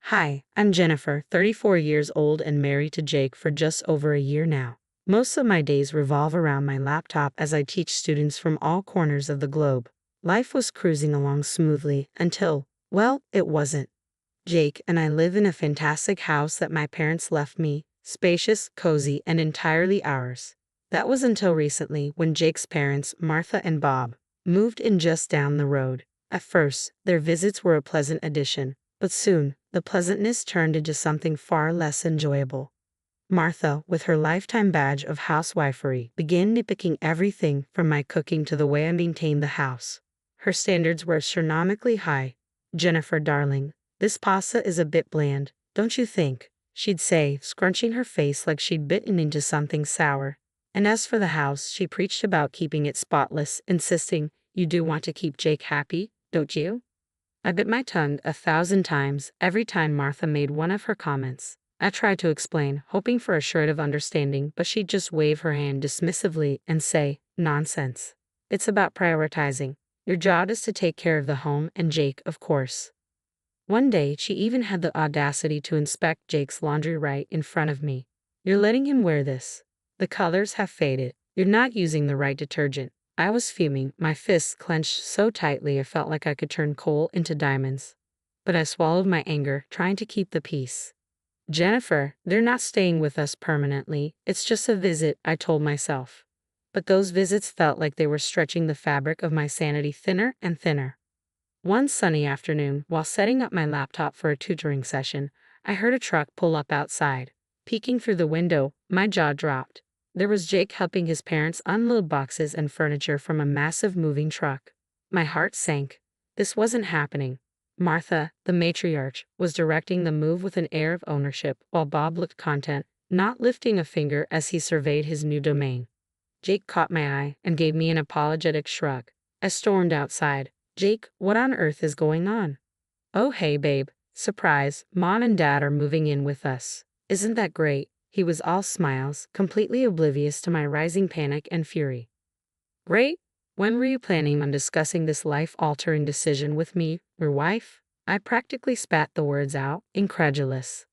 Hi, I'm Jennifer, 34 years old and married to Jake for just over a year now. Most of my days revolve around my laptop as I teach students from all corners of the globe. Life was cruising along smoothly until, well, it wasn't. Jake and I live in a fantastic house that my parents left me, spacious, cozy, and entirely ours. That was until recently when Jake's parents, Martha and Bob, moved in just down the road. At first, their visits were a pleasant addition, but soon, the pleasantness turned into something far less enjoyable. Martha, with her lifetime badge of housewifery, began nitpicking everything from my cooking to the way I maintained the house. Her standards were astronomically high. "Jennifer, darling, this pasta is a bit bland, don't you think?" she'd say, scrunching her face like she'd bitten into something sour. And as for the house, she preached about keeping it spotless, insisting, "You do want to keep Jake happy, don't you?" I bit my tongue 1,000 times every time Martha made one of her comments. I tried to explain, hoping for a shred of understanding, but she'd just wave her hand dismissively and say, "Nonsense. It's about prioritizing. Your job is to take care of the home and Jake, of course." One day, she even had the audacity to inspect Jake's laundry right in front of me. "You're letting him wear this. The colors have faded. You're not using the right detergent." I was fuming, my fists clenched so tightly I felt like I could turn coal into diamonds. But I swallowed my anger, trying to keep the peace. "Jennifer, they're not staying with us permanently. It's just a visit," I told myself. But those visits felt like they were stretching the fabric of my sanity thinner and thinner. One sunny afternoon, while setting up my laptop for a tutoring session, I heard a truck pull up outside. Peeking through the window, my jaw dropped. There was Jake helping his parents unload boxes and furniture from a massive moving truck. My heart sank. This wasn't happening. Martha, the matriarch, was directing the move with an air of ownership, while Bob looked content, not lifting a finger as he surveyed his new domain. Jake caught my eye and gave me an apologetic shrug. I stormed outside. "Jake, what on earth is going on?" "Oh, hey, babe. Surprise, Mom and Dad are moving in with us. Isn't that great?" He was all smiles, completely oblivious to my rising panic and fury. "Great? When were you planning on discussing this life-altering decision with me, your wife?" I practically spat the words out, incredulous.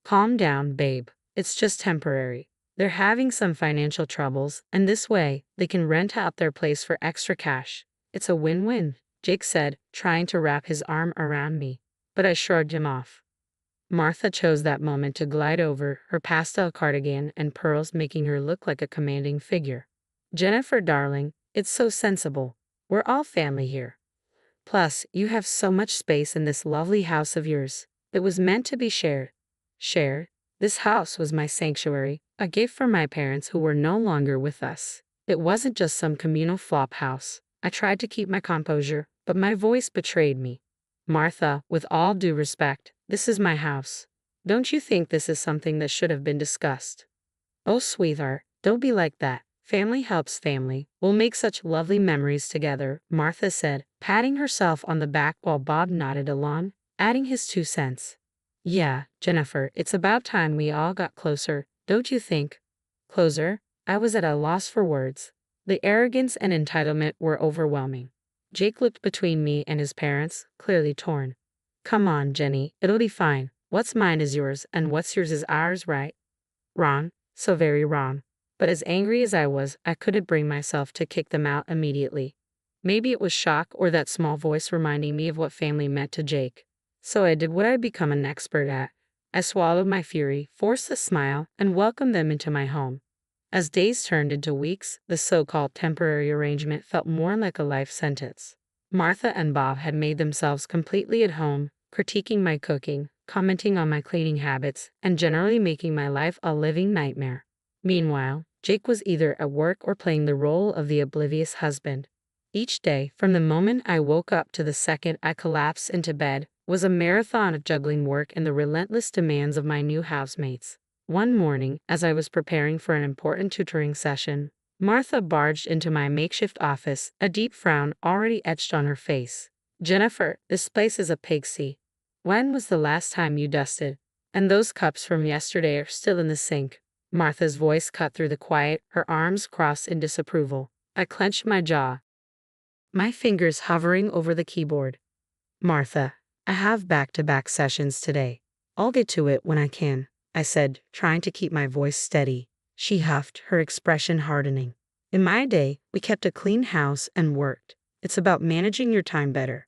"Calm down, babe. It's just temporary. They're having some financial troubles, and this way, they can rent out their place for extra cash. It's a win-win," Jake said, trying to wrap his arm around me. But I shrugged him off. Martha chose that moment to glide over, her pastel cardigan and pearls making her look like a commanding figure. "Jennifer, darling, it's so sensible. We're all family here. Plus, you have so much space in this lovely house of yours. It was meant to be shared." Shared? This house was my sanctuary, a gift from my parents who were no longer with us. It wasn't just some communal flop house. I tried to keep my composure, but my voice betrayed me. "Martha, with all due respect, this is my house. Don't you think this is something that should have been discussed?" "Oh, sweetheart, don't be like that. Family helps family. We'll make such lovely memories together," Martha said, patting herself on the back while Bob nodded along, adding his 2 cents. "Yeah, Jennifer, it's about time we all got closer, don't you think?" Closer? I was at a loss for words. The arrogance and entitlement were overwhelming. Jake looked between me and his parents, clearly torn. "Come on, Jenny, it'll be fine. What's mine is yours, and what's yours is ours, right?" Wrong, so very wrong. But as angry as I was, I couldn't bring myself to kick them out immediately. Maybe it was shock or that small voice reminding me of what family meant to Jake. So I did what I'd become an expert at. I swallowed my fury, forced a smile, and welcomed them into my home. As days turned into weeks, the so-called temporary arrangement felt more like a life sentence. Martha and Bob had made themselves completely at home, critiquing my cooking, commenting on my cleaning habits, and generally making my life a living nightmare. Meanwhile, Jake was either at work or playing the role of the oblivious husband. Each day, from the moment I woke up to the second I collapsed into bed, was a marathon of juggling work and the relentless demands of my new housemates. One morning, as I was preparing for an important tutoring session, Martha barged into my makeshift office, a deep frown already etched on her face. "Jennifer, this place is a pigsty. When was the last time you dusted? And those cups from yesterday are still in the sink." Martha's voice cut through the quiet, her arms crossed in disapproval. I clenched my jaw, my fingers hovering over the keyboard. "Martha, I have back-to-back sessions today. I'll get to it when I can, I said, trying to keep my voice steady. She huffed, her expression hardening. In my day, we kept a clean house and worked. It's about managing your time better.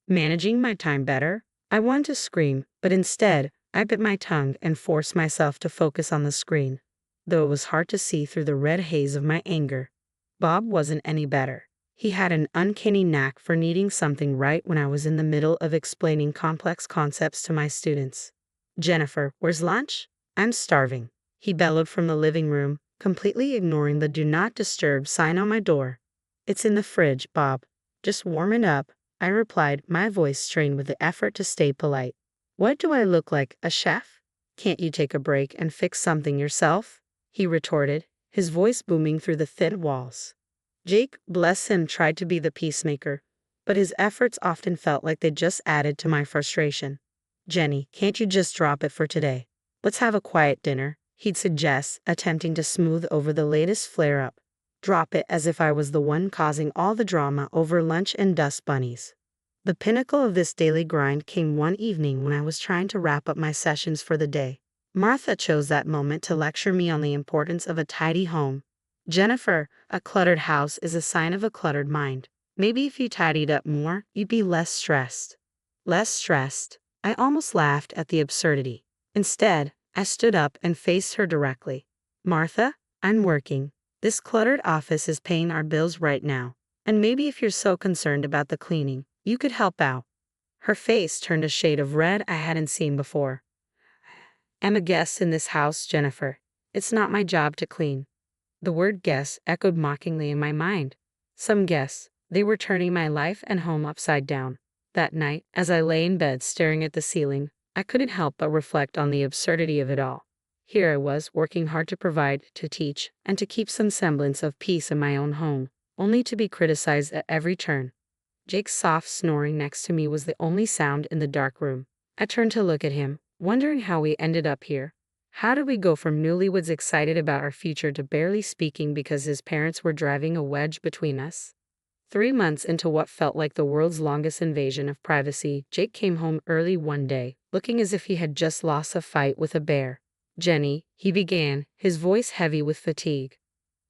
Managing my time better? I wanted to scream, but instead, I bit my tongue and forced myself to focus on the screen, though it was hard to see through the red haze of my anger. Bob wasn't any better. He had an uncanny knack for needing something right when I was in the middle of explaining complex concepts to my students. Jennifer, where's lunch? I'm starving, he bellowed from the living room, completely ignoring the do not disturb sign on my door. It's in the fridge, Bob. Just warm it up, I replied, my voice strained with the effort to stay polite. What do I look like, a chef? Can't you take a break and fix something yourself? He retorted, his voice booming through the thin walls. Jake, bless him, tried to be the peacemaker, but his efforts often felt like they just added to my frustration. Jenny, can't you just drop it for today? Let's have a quiet dinner, he'd suggest, attempting to smooth over the latest flare-up. Drop it as if I was the one causing all the drama over lunch and dust bunnies. The pinnacle of this daily grind came one evening when I was trying to wrap up my sessions for the day. Martha chose that moment to lecture me on the importance of a tidy home. Jennifer, a cluttered house is a sign of a cluttered mind. Maybe if you tidied up more, you'd be less stressed. Less stressed? I almost laughed at the absurdity. Instead, I stood up and faced her directly. Martha, I'm working. This cluttered office is paying our bills right now. And maybe if you're so concerned about the cleaning, you could help out. Her face turned a shade of red I hadn't seen before. I'm a guest in this house, Jennifer. It's not my job to clean. The word guest echoed mockingly in my mind. Some guests, they were turning my life and home upside down. That night, as I lay in bed staring at the ceiling, I couldn't help but reflect on the absurdity of it all. Here I was, working hard to provide, to teach, and to keep some semblance of peace in my own home, only to be criticized at every turn. Jake's soft snoring next to me was the only sound in the dark room. I turned to look at him, wondering how we ended up here. How did we go from newlyweds excited about our future to barely speaking because his parents were driving a wedge between us? 3 months into what felt like the world's longest invasion of privacy, Jake came home early one day, looking as if he had just lost a fight with a bear. Jenny, he began, his voice heavy with fatigue.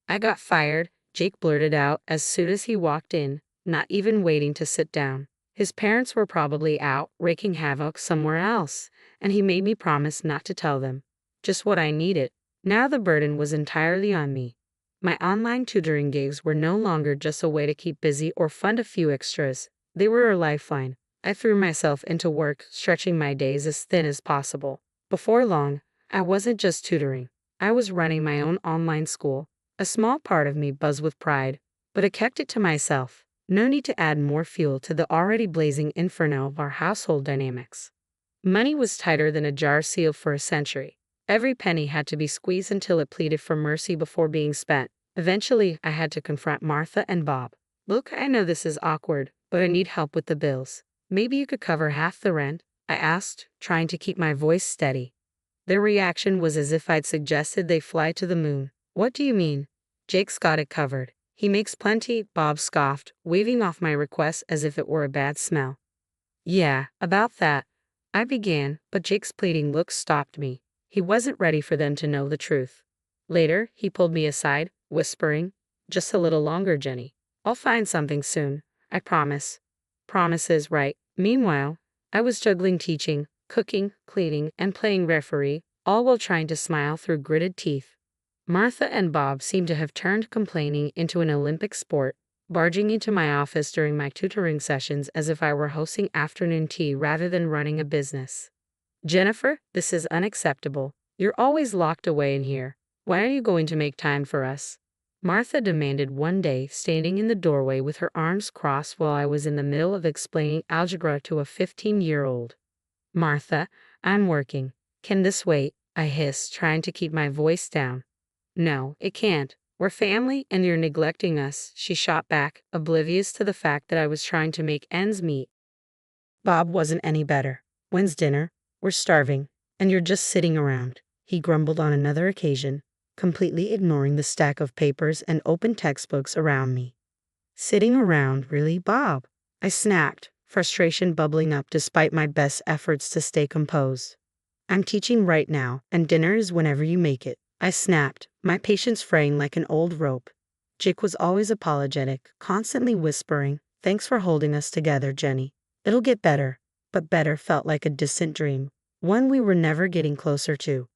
I got fired, Jake blurted out as soon as he walked in, not even waiting to sit down. His parents were probably out, wreaking havoc somewhere else, and he made me promise not to tell them. Just what I needed. Now the burden was entirely on me. My online tutoring gigs were no longer just a way to keep busy or fund a few extras. They were a lifeline. I threw myself into work, stretching my days as thin as possible. Before long, I wasn't just tutoring. I was running my own online school. A small part of me buzzed with pride, but I kept it to myself. No need to add more fuel to the already blazing inferno of our household dynamics. Money was tighter than a jar sealed for a century. Every penny had to be squeezed until it pleaded for mercy before being spent. Eventually, I had to confront Martha and Bob. Look, I know this is awkward, but I need help with the bills. Maybe you could cover half the rent, I asked, trying to keep my voice steady. Their reaction was as if I'd suggested they fly to the moon. What do you mean? Jake's got it covered. He makes plenty, Bob scoffed, waving off my request as if it were a bad smell. Yeah, about that, I began, but Jake's pleading look stopped me. He wasn't ready for them to know the truth. Later, he pulled me aside, whispering, just a little longer, Jenny. I'll find something soon, I promise. Promise is right. Meanwhile, I was juggling teaching, cooking, cleaning, and playing referee, all while trying to smile through gritted teeth. Martha and Bob seemed to have turned complaining into an Olympic sport, barging into my office during my tutoring sessions as if I were hosting afternoon tea rather than running a business. Jennifer, this is unacceptable. You're always locked away in here. Why are you going to make time for us? Martha demanded one day, standing in the doorway with her arms crossed while I was in the middle of explaining algebra to a 15-year-old. Martha, I'm working. Can this wait? I hissed, trying to keep my voice down. No, it can't. We're family and you're neglecting us, she shot back, oblivious to the fact that I was trying to make ends meet. Bob wasn't any better. When's dinner? We're starving, and you're just sitting around, he grumbled on another occasion, completely ignoring the stack of papers and open textbooks around me. Sitting around, really, Bob? I snapped, frustration bubbling up despite my best efforts to stay composed. I'm teaching right now, and dinner is whenever you make it. I snapped, my patience fraying like an old rope. Jake was always apologetic, constantly whispering, "Thanks for holding us together, Jenny. It'll get better." But better felt like a distant dream, one we were never getting closer to.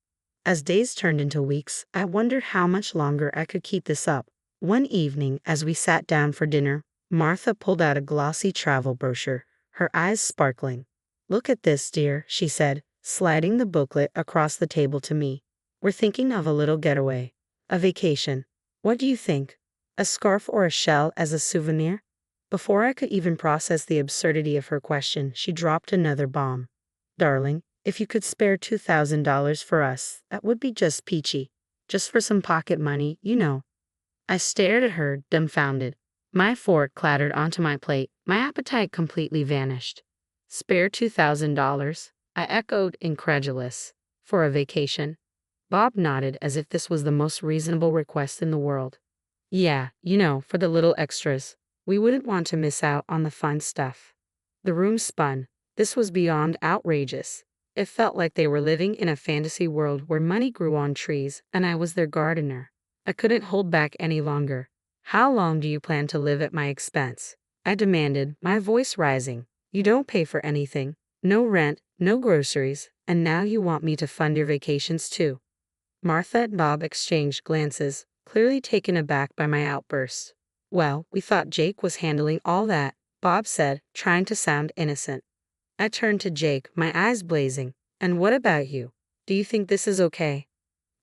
As days turned into weeks, I wondered how much longer I could keep this up. One evening, as we sat down for dinner, Martha pulled out a glossy travel brochure, her eyes sparkling. "Look at this, dear," she said, sliding the booklet across the table to me. "We're thinking of a little getaway. A vacation. What do you think? A scarf or a shell as a souvenir?" Before I could even process the absurdity of her question, she dropped another bomb. "Darling, if you could spare $2,000 for us, that would be just peachy. Just for some pocket money, you know." I stared at her, dumbfounded. My fork clattered onto my plate, my appetite completely vanished. "Spare $2,000? I echoed, incredulous. "For a vacation?" Bob nodded as if this was the most reasonable request in the world. "Yeah, for the little extras. We wouldn't want to miss out on the fun stuff." The room spun. This was beyond outrageous. It felt like they were living in a fantasy world where money grew on trees and I was their gardener. I couldn't hold back any longer. "How long do you plan to live at my expense?" I demanded, my voice rising. "You don't pay for anything. No rent, no groceries, and now you want me to fund your vacations too." Martha and Bob exchanged glances, clearly taken aback by my outburst. "Well, we thought Jake was handling all that," Bob said, trying to sound innocent. I turned to Jake, my eyes blazing. "And what about you? Do you think this is okay?"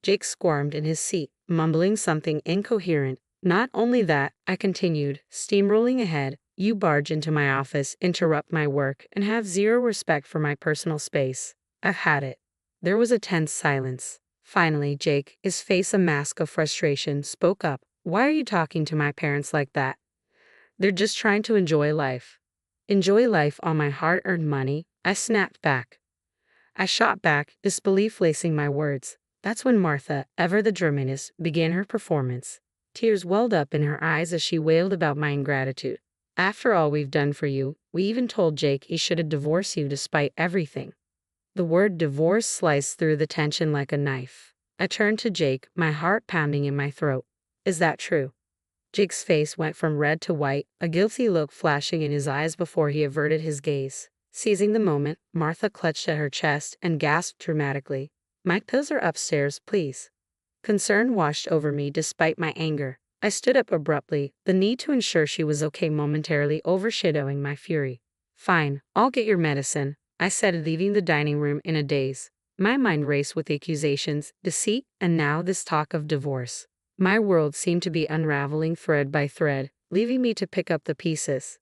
Jake squirmed in his seat, mumbling something incoherent. "Not only that," I continued, steamrolling ahead, "you barge into my office, interrupt my work, and have zero respect for my personal space. I've had it." There was a tense silence. Finally, Jake, his face a mask of frustration, spoke up. "Why are you talking to my parents like that? They're just trying to enjoy life." "Enjoy life on my hard-earned money?" I snapped back. I shot back, disbelief lacing my words. That's when Martha, ever the dramatist, began her performance. Tears welled up in her eyes as she wailed about my ingratitude. "After all we've done for you, we even told Jake he should divorce you despite everything." The word divorce sliced through the tension like a knife. I turned to Jake, my heart pounding in my throat. "Is that true?" Jake's face went from red to white, a guilty look flashing in his eyes before he averted his gaze. Seizing the moment, Martha clutched at her chest and gasped dramatically. "My pills are upstairs, please." Concern washed over me despite my anger. I stood up abruptly, the need to ensure she was okay momentarily overshadowing my fury. "Fine, I'll get your medicine," I said, leaving the dining room in a daze. My mind raced with accusations, deceit, and now this talk of divorce. My world seemed to be unraveling thread by thread, leaving me to pick up the pieces.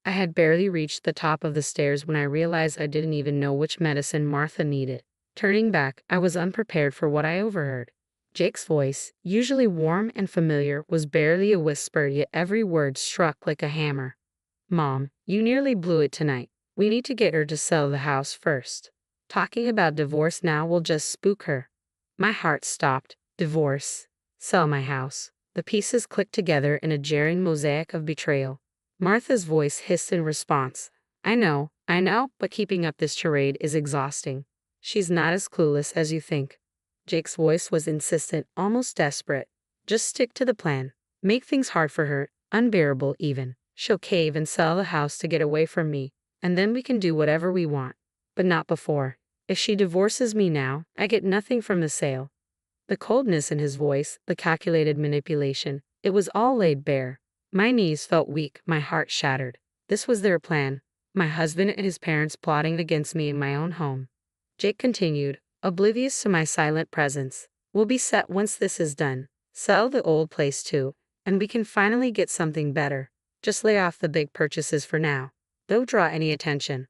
I had barely reached the top of the stairs when I realized I didn't even know which medicine Martha needed. Turning back, I was unprepared for what I overheard. Jake's voice, usually warm and familiar, was barely a whisper, yet every word struck like a hammer. "Mom, you nearly blew it tonight. We need to get her to sell the house first. Talking about divorce now will just spook her." My heart stopped. Divorce. Sell my house. The pieces clicked together in a jarring mosaic of betrayal. Martha's voice hissed in response. I know, but keeping up this charade is exhausting. She's not as clueless as you think." Jake's voice was insistent, almost desperate. "Just stick to the plan. Make things hard for her, unbearable even. She'll cave and sell the house to get away from me, and then we can do whatever we want. But not before. If she divorces me now, I get nothing from the sale." The coldness in his voice, the calculated manipulation, it was all laid bare. My knees felt weak, my heart shattered. This was their plan. My husband and his parents plotting against me in my own home. Jake continued, oblivious to my silent presence. "We'll be set once this is done. Sell the old place too, and we can finally get something better. Just lay off the big purchases for now. Don't draw any attention."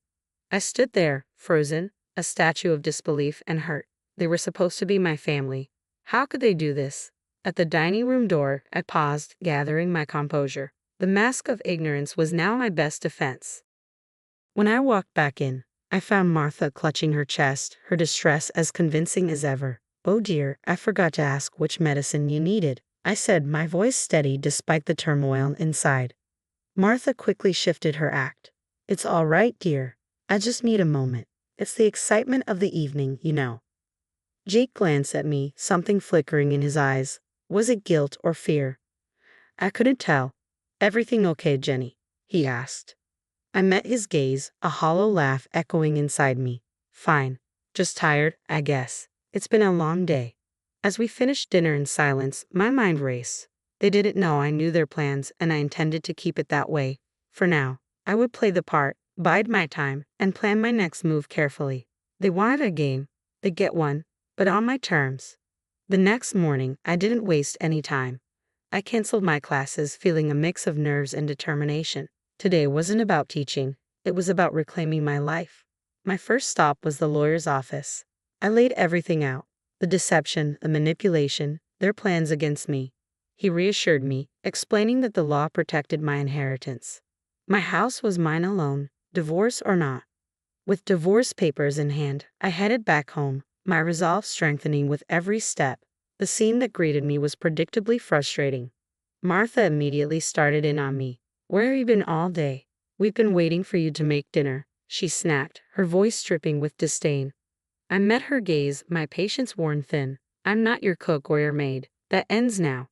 I stood there, frozen, a statue of disbelief and hurt. They were supposed to be my family. How could they do this? At the dining room door, I paused, gathering my composure. The mask of ignorance was now my best defense. When I walked back in, I found Martha clutching her chest, her distress as convincing as ever. "Oh dear, I forgot to ask which medicine you needed," I said, my voice steady despite the turmoil inside. Martha quickly shifted her act. "It's all right, dear. I just need a moment." It's the excitement of the evening, you know. Jake glanced at me, something flickering in his eyes. Was it guilt or fear? I couldn't tell. Everything okay, Jenny? He asked. I met his gaze, a hollow laugh echoing inside me. Fine. Just tired, I guess. It's been a long day. As we finished dinner in silence, my mind raced. They didn't know I knew their plans, and I intended to keep it that way. For now, I would play the part, bide my time, and plan my next move carefully. They wanted a game. They'd get one, but on my terms. The next morning, I didn't waste any time. I canceled my classes feeling a mix of nerves and determination. Today wasn't about teaching, it was about reclaiming my life. My first stop was the lawyer's office. I laid everything out, the deception, the manipulation, their plans against me. He reassured me, explaining that the law protected my inheritance. My house was mine alone, divorce or not. With divorce papers in hand, I headed back home, my resolve strengthening with every step. The scene that greeted me was predictably frustrating. Martha immediately started in on me. Where have you been all day? We've been waiting for you to make dinner, she snapped, her voice dripping with disdain. I met her gaze, my patience worn thin. I'm not your cook or your maid. That ends now.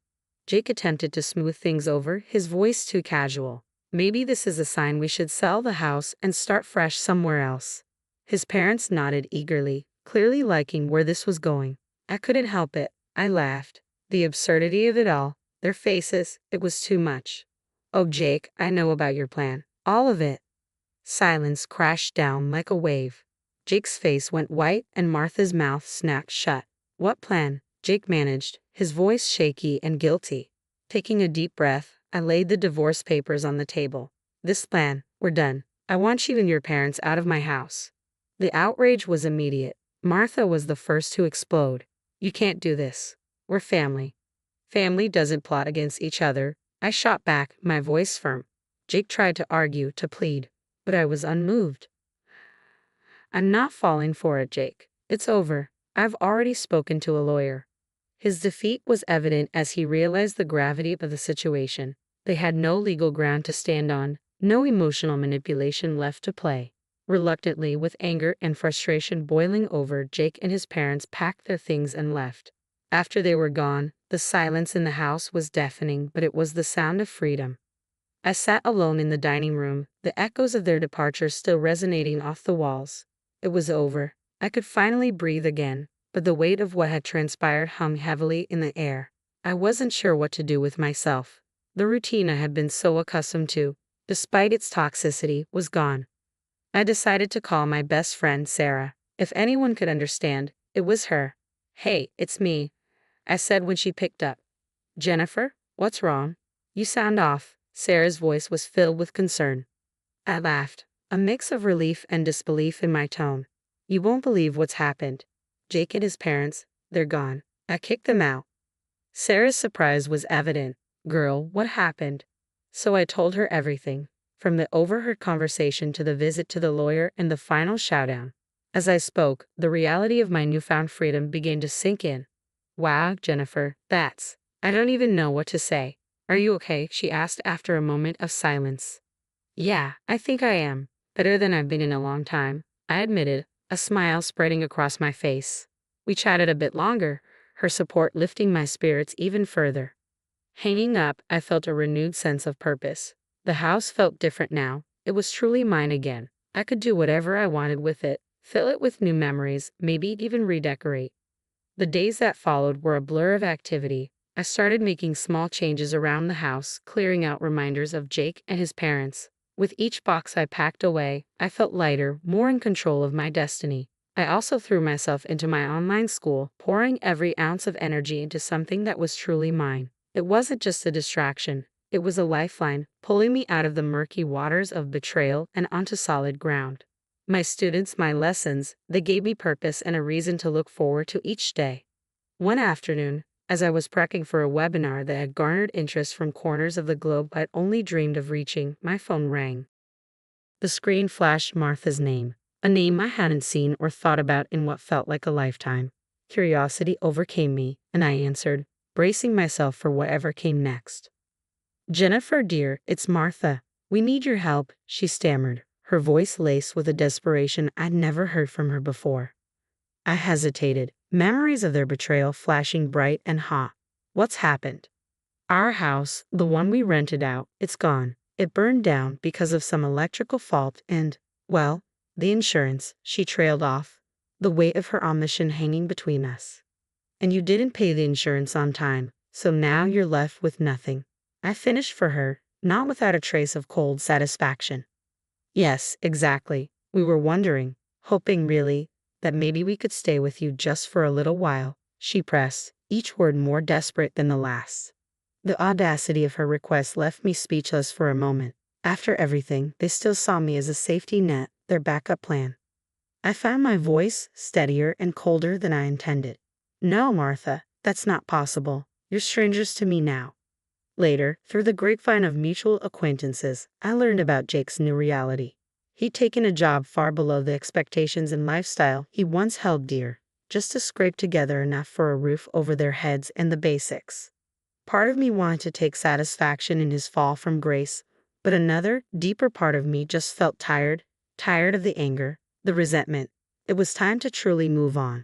Jake attempted to smooth things over, his voice too casual. Maybe this is a sign we should sell the house and start fresh somewhere else. His parents nodded eagerly, clearly liking where this was going. I couldn't help it. I laughed. The absurdity of it all. Their faces, it was too much. Oh, Jake, I know about your plan. All of it. Silence crashed down like a wave. Jake's face went white and Martha's mouth snapped shut. What plan? Jake managed, his voice shaky and guilty. Taking a deep breath, I laid the divorce papers on the table. This plan, we're done. I want you and your parents out of my house. The outrage was immediate. Martha was the first to explode. You can't do this. We're family. Family doesn't plot against each other. I shot back, my voice firm. Jake tried to argue, to plead, but I was unmoved. I'm not falling for it, Jake. It's over. I've already spoken to a lawyer. His defeat was evident as he realized the gravity of the situation. They had no legal ground to stand on, no emotional manipulation left to play. Reluctantly, with anger and frustration boiling over, Jake and his parents packed their things and left. After they were gone, the silence in the house was deafening, but it was the sound of freedom. I sat alone in the dining room, the echoes of their departure still resonating off the walls. It was over. I could finally breathe again, but the weight of what had transpired hung heavily in the air. I wasn't sure what to do with myself. The routine I had been so accustomed to, despite its toxicity, was gone. I decided to call my best friend Sarah. If anyone could understand, it was her. Hey, it's me, I said when she picked up. Jennifer, what's wrong? You sound off. Sarah's voice was filled with concern. I laughed, a mix of relief and disbelief in my tone. You won't believe what's happened. Jake and his parents, they're gone. I kicked them out. Sarah's surprise was evident. Girl, what happened? So I told her everything, from the overheard conversation to the visit to the lawyer and the final showdown. As I spoke, the reality of my newfound freedom began to sink in. Wow, Jennifer, I don't even know what to say. Are you okay? She asked after a moment of silence. Yeah, I think I am. Better than I've been in a long time, I admitted, a smile spreading across my face. We chatted a bit longer, her support lifting my spirits even further. Hanging up, I felt a renewed sense of purpose. The house felt different now. It was truly mine again. I could do whatever I wanted with it, fill it with new memories, maybe even redecorate. The days that followed were a blur of activity. I started making small changes around the house, clearing out reminders of Jake and his parents. With each box I packed away, I felt lighter, more in control of my destiny. I also threw myself into my online school, pouring every ounce of energy into something that was truly mine. It wasn't just a distraction. It was a lifeline, pulling me out of the murky waters of betrayal and onto solid ground. My students, my lessons, they gave me purpose and a reason to look forward to each day. One afternoon, as I was prepping for a webinar that had garnered interest from corners of the globe I'd only dreamed of reaching, my phone rang. The screen flashed Martha's name, a name I hadn't seen or thought about in what felt like a lifetime. Curiosity overcame me, and I answered, bracing myself for whatever came next. Jennifer, dear, it's Martha. We need your help, she stammered, her voice laced with a desperation I'd never heard from her before. I hesitated, memories of their betrayal flashing bright and hot. What's happened? Our house, the one we rented out, it's gone. It burned down because of some electrical fault and, well, the insurance, she trailed off, the weight of her omission hanging between us. And you didn't pay the insurance on time, so now you're left with nothing. I finished for her, not without a trace of cold satisfaction. Yes, exactly. We were wondering, hoping really, that maybe we could stay with you just for a little while, she pressed, each word more desperate than the last. The audacity of her request left me speechless for a moment. After everything, they still saw me as a safety net, their backup plan. I found my voice steadier and colder than I intended. No, Martha, that's not possible. You're strangers to me now. Later, through the grapevine of mutual acquaintances, I learned about Jake's new reality. He'd taken a job far below the expectations and lifestyle he once held dear, just to scrape together enough for a roof over their heads and the basics. Part of me wanted to take satisfaction in his fall from grace, but another, deeper part of me just felt tired of the anger, the resentment. It was time to truly move on.